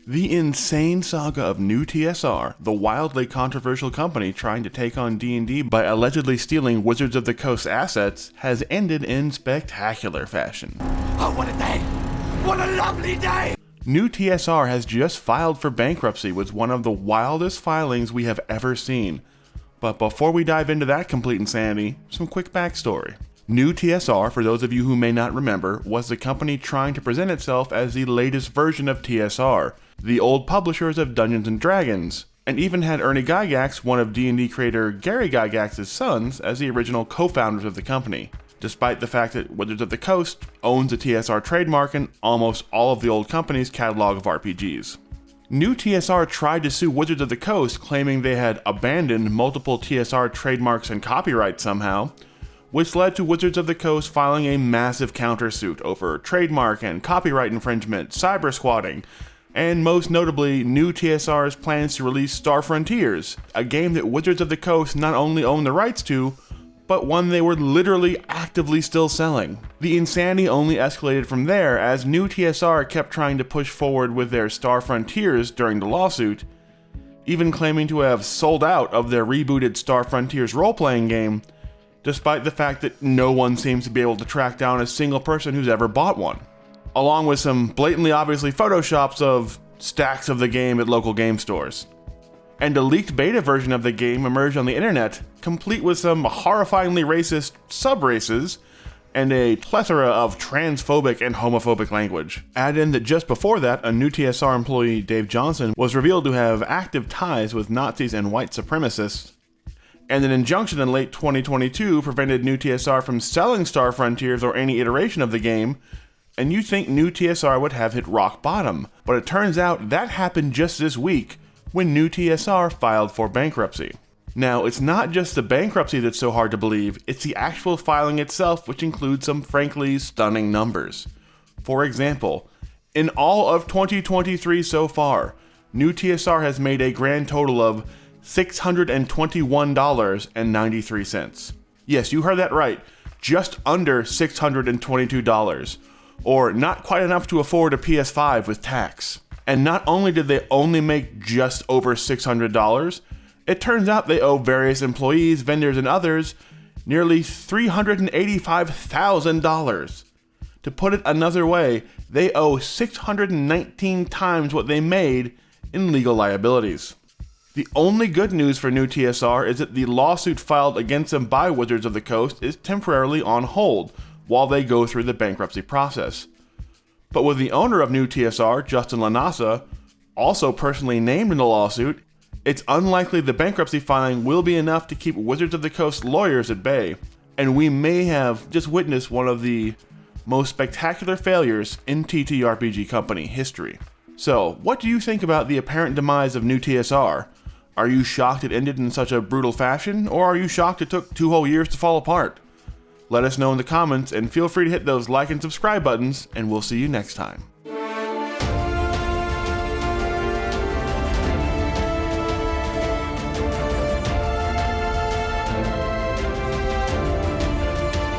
The insane saga of NuTSR, the wildly controversial company trying to take on D&D by allegedly stealing Wizards of the Coast assets, has ended in spectacular fashion. Oh, what a day! What a lovely day! NuTSR has just filed for bankruptcy with one of the wildest filings we have ever seen. But before we dive into that complete insanity, some quick backstory. NuTSR, for those of you who may not remember, was the company trying to present itself as the latest version of TSR, the old publishers of Dungeons & Dragons, and even had Ernie Gygax, one of D&D creator Gary Gygax's sons, as the original co-founders of the company, despite the fact that Wizards of the Coast owns the TSR trademark and almost all of the old company's catalog of RPGs. NuTSR tried to sue Wizards of the Coast, claiming they had abandoned multiple TSR trademarks and copyrights somehow, which led to Wizards of the Coast filing a massive countersuit over trademark and copyright infringement, cyber squatting, and most notably, NuTSR's plans to release Star Frontiers, a game that Wizards of the Coast not only own the rights to, but one they were literally actively still selling. The insanity only escalated from there as NuTSR kept trying to push forward with their Star Frontiers during the lawsuit, even claiming to have sold out of their rebooted Star Frontiers role-playing game, despite the fact that no one seems to be able to track down a single person who's ever bought one, along with some blatantly obviously photoshops of stacks of the game at local game stores. And a leaked beta version of the game emerged on the internet, complete with some horrifyingly racist sub-races and a plethora of transphobic and homophobic language. Add in that just before that, a NuTSR employee, Dave Johnson, was revealed to have active ties with Nazis and white supremacists, and an injunction in late 2022 prevented NuTSR from selling Star Frontiers or any iteration of the game, and you'd think NuTSR would have hit rock bottom, but it turns out that happened just this week when NuTSR filed for bankruptcy. Now, it's not just the bankruptcy that's so hard to believe, it's the actual filing itself, which includes some frankly stunning numbers. For example, in all of 2023 so far, NuTSR has made a grand total of $621.93. Yes, you heard that right, just under $622, or not quite enough to afford a PS5 with tax. And not only did they only make just over $600, it turns out they owe various employees, vendors, and others nearly $385,000. To put it another way, they owe 619 times what they made in legal liabilities. The only good news for NuTSR is that the lawsuit filed against them by Wizards of the Coast is temporarily on hold while they go through the bankruptcy process. But with the owner of NuTSR, Justin Lanasa, also personally named in the lawsuit, it's unlikely the bankruptcy filing will be enough to keep Wizards of the Coast lawyers at bay, and we may have just witnessed one of the most spectacular failures in TTRPG company history. So, what do you think about the apparent demise of NuTSR? Are you shocked it ended in such a brutal fashion, or are you shocked it took 2 whole years to fall apart? Let us know in the comments, and feel free to hit those like and subscribe buttons, and we'll see you next time.